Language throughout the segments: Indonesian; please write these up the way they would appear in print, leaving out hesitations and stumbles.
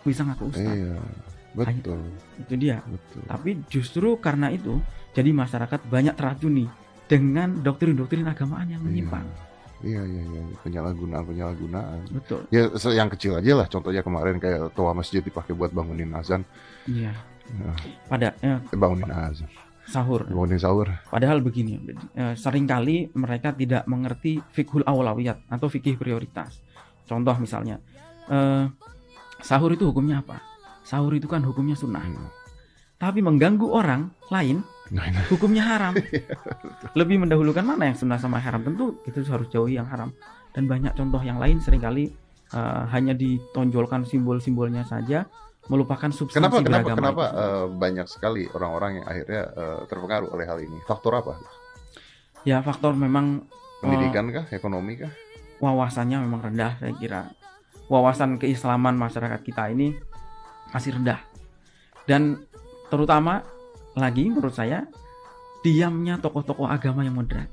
bisa ngaku ustaz. Iya, betul. Itu dia. Betul. Tapi justru karena itu, jadi masyarakat banyak teracuni dengan doktrin-doktrin agamaan yang menyimpang. Iya, penyalahgunaan. Betul. Ya yang kecil aja lah, contohnya kemarin kayak toa masjid dipakai buat bangunin azan. Iya. Nah, bangunin azan. Bangunin sahur. Padahal begini, seringkali mereka tidak mengerti fiqhul awlawiyat atau fikih prioritas. Contoh misalnya, sahur itu hukumnya apa? Sahur itu kan hukumnya sunnah. Tapi mengganggu orang lain, hukumnya haram. Lebih mendahulukan mana yang sunnah sama haram? Tentu itu harus jauhi yang haram. Dan banyak contoh yang lain seringkali hanya ditonjolkan simbol-simbolnya saja, melupakan substansi beragama. Kenapa banyak sekali orang-orang yang akhirnya terpengaruh oleh hal ini? Faktor apa? Ya faktor memang pendidikan kah, ekonomi kah? Wawasannya memang rendah, saya kira. Wawasan keislaman masyarakat kita ini masih rendah. Dan terutama lagi menurut saya diamnya tokoh-tokoh agama yang moderat.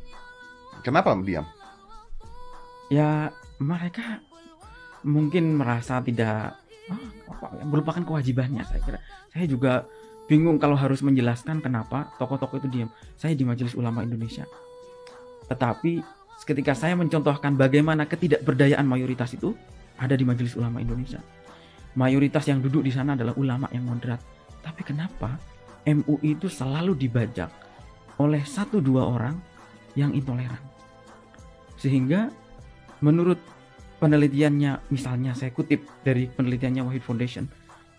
Kenapa diam? Ya mereka mungkin merasa tidak melupakan kewajibannya, saya kira. Saya juga bingung kalau harus menjelaskan kenapa tokoh-tokoh itu diam. Saya di Majelis Ulama Indonesia. Tetapi ketika saya mencontohkan bagaimana ketidakberdayaan mayoritas itu ada di Majelis Ulama Indonesia. Mayoritas yang duduk di sana adalah ulama yang moderat. Tapi kenapa MUI itu selalu dibajak oleh 1-2 orang yang intoleran? Sehingga menurut penelitiannya, misalnya saya kutip dari penelitiannya Wahid Foundation,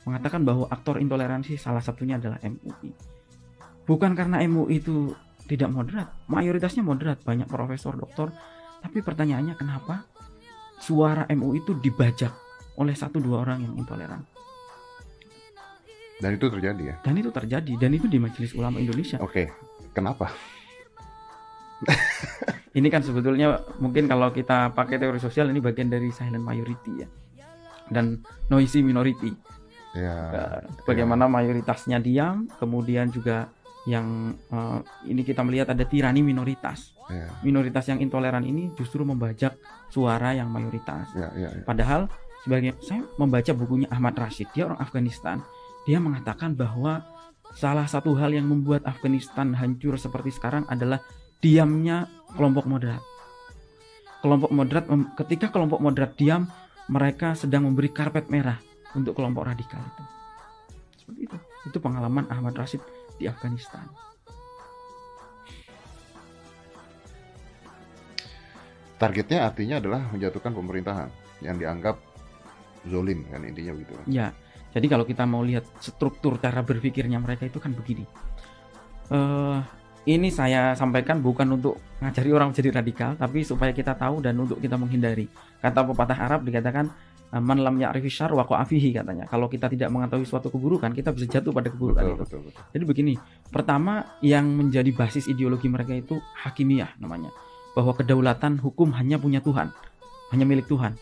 mengatakan bahwa aktor intoleransi salah satunya adalah MUI. Bukan karena MUI itu tidak moderat, mayoritasnya moderat, banyak profesor, doktor. Tapi pertanyaannya kenapa suara MUI itu dibajak oleh 1-2 orang yang intoleran? Dan itu terjadi ya? Dan itu terjadi, dan itu di Majelis Ulama Indonesia. Oke, kenapa? Ini kan sebetulnya mungkin kalau kita pakai teori sosial ini bagian dari silent majority ya, dan noisy minority. Bagaimana mayoritasnya diam, kemudian juga yang ini kita melihat ada tirani minoritas. Minoritas yang intoleran ini justru membajak suara yang mayoritas. Padahal sebagai saya membaca bukunya Ahmad Rashid, dia orang Afghanistan. Dia mengatakan bahwa salah satu hal yang membuat Afghanistan hancur seperti sekarang adalah diamnya kelompok moderat. Kelompok moderat, ketika kelompok moderat diam, mereka sedang memberi karpet merah untuk kelompok radikal itu. Seperti itu. Itu pengalaman Ahmad Rashid di Afghanistan. Targetnya artinya adalah menjatuhkan pemerintahan yang dianggap zolim, kan intinya begitu. Ya, jadi kalau kita mau lihat struktur cara berpikirnya mereka itu kan begini. Ini saya sampaikan bukan untuk ngajari orang menjadi radikal, tapi supaya kita tahu dan untuk kita menghindari. Kata pepatah Arab dikatakan man lam ya'rifi syarr waqa'a fihi, katanya. Kalau kita tidak mengetahui suatu keburukan, kita bisa jatuh pada keburukan itu. Betul. Jadi begini, pertama yang menjadi basis ideologi mereka itu hakimiyah namanya. Bahwa kedaulatan hukum hanya punya Tuhan, hanya milik Tuhan.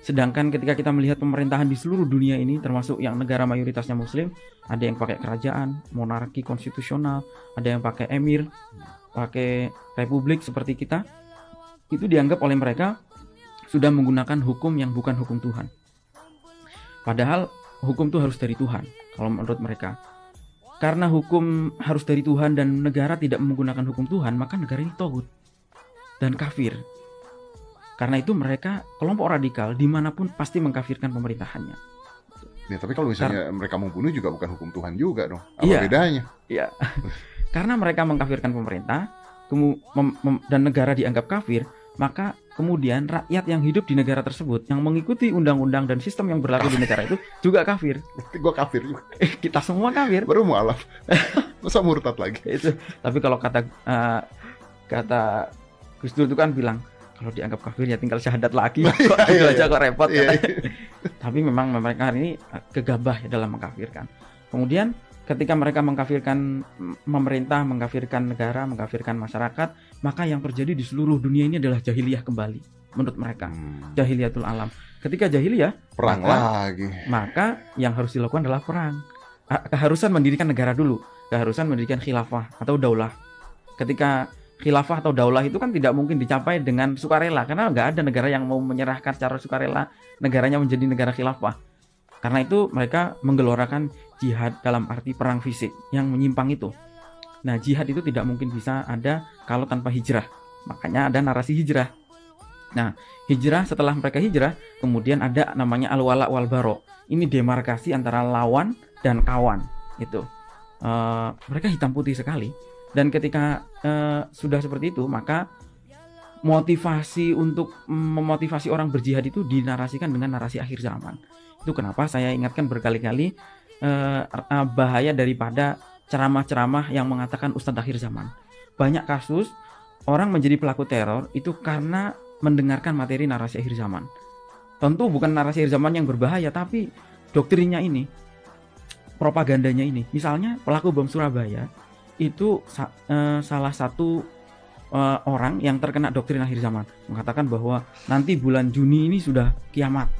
Sedangkan ketika kita melihat pemerintahan di seluruh dunia ini, termasuk yang negara mayoritasnya muslim, ada yang pakai kerajaan, monarki konstitusional, ada yang pakai emir, pakai republik seperti kita, itu dianggap oleh mereka sudah menggunakan hukum yang bukan hukum Tuhan. Padahal hukum itu harus dari Tuhan, kalau menurut mereka. Karena hukum harus dari Tuhan dan negara tidak menggunakan hukum Tuhan, maka negara ini taghut dan kafir. Karena itu mereka kelompok radikal dimanapun pasti mengkafirkan pemerintahannya. Ya, tapi kalau misalnya mereka membunuh juga bukan hukum Tuhan juga dong. Apa bedanya? Iya. Karena mereka mengkafirkan pemerintah dan negara dianggap kafir, maka kemudian rakyat yang hidup di negara tersebut yang mengikuti undang-undang dan sistem yang berlaku di negara itu juga kafir. Gue kafir juga. Kita semua kafir. Baru mualaf. Masa murtad lagi? Itu. Tapi kalau kata Gus Dur itu kan bilang, kalau dianggap kafir ya tinggal syahadat lagi. Kok itu aja kok repot. Tapi memang mereka hari ini gegabah ya dalam mengkafirkan. Kemudian ketika mereka mengkafirkan pemerintah, mengkafirkan negara, mengkafirkan masyarakat, maka yang terjadi di seluruh dunia ini adalah jahiliyah kembali. Menurut mereka jahiliyatul alam. Ketika jahiliyah, perang lagi. Maka yang harus dilakukan adalah perang. Keharusan mendirikan negara dulu, keharusan mendirikan khilafah atau daulah. Ketika khilafah atau daulah itu kan tidak mungkin dicapai dengan sukarela, karena nggak ada negara yang mau menyerahkan secara sukarela negaranya menjadi negara khilafah. Karena itu mereka menggelorakan jihad dalam arti perang fisik yang menyimpang itu. Nah, jihad itu tidak mungkin bisa ada kalau tanpa hijrah. Makanya ada narasi hijrah. Nah, hijrah, setelah mereka hijrah, kemudian ada namanya al-wala wal bara. Ini demarkasi antara lawan dan kawan. Itu. Mereka hitam putih sekali. Dan ketika sudah seperti itu, maka motivasi untuk memotivasi orang berjihad itu dinarasikan dengan narasi akhir zaman. Itu kenapa saya ingatkan berkali-kali bahaya daripada ceramah-ceramah yang mengatakan Ustadz akhir zaman. Banyak kasus orang menjadi pelaku teror itu karena mendengarkan materi narasi akhir zaman. Tentu bukan narasi akhir zaman yang berbahaya, tapi doktrinnya ini, propagandanya ini. Misalnya pelaku bom Surabaya itu salah satu orang yang terkena doktrin akhir zaman, mengatakan bahwa nanti bulan Juni ini sudah kiamat.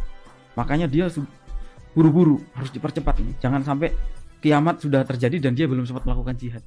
Makanya dia buru-buru harus dipercepat ini. Jangan sampai kiamat sudah terjadi dan dia belum sempat melakukan jihad.